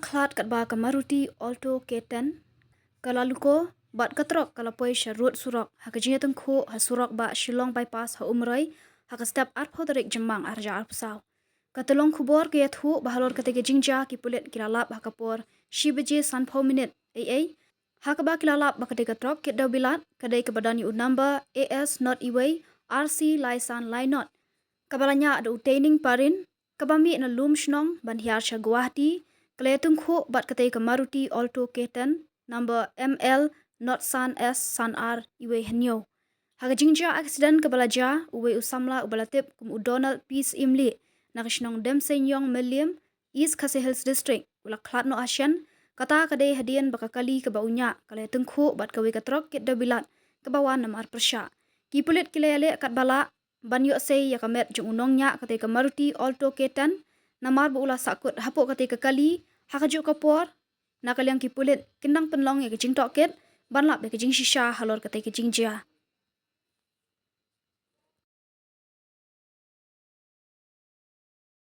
Khlad kat ba Maruti Alto K10 kalaluko bat katrok kalapoi Sharud Surok hakajinya tengku ha Surok ba Shillong bypass ha umrai haka step arpo tarik jemang arja arpsau katulong kubor ke yathu bahalor katege jingja ki pulet kilalap hakapor shibeje sanpau minute ai hakaba kilalap bakade katrok kit dawilat kadai ke badani number AS not iway RC laisan lainot kabalanya ada utaining parin kabami na lum shnong ban hiar sha Guwahati Kaletung khu bat katai ke Maruti Alto K10 number ML not san S san R iwe henyo. Haga jingja accident ke balaja uwe usamla ubalatip kum Donald Peace Imli nakishnong Demsenyong Milliam East Khasi Hills District ula Khlad no Asian kata kadai hadian bakakali ke baunya Kaletung khu bat kawe katrok kit dabilat ke bawan namar persya. Kipulit kilele kat bala banyo sei yakamet jung unongnya katai ke Maruti Alto K10 namar buula sakut hapuk katai ke kali hakajuk kapor nakaliang kipulit kindang penlong ya kejing toket banlap ya kejing shisha halor katai kejing jia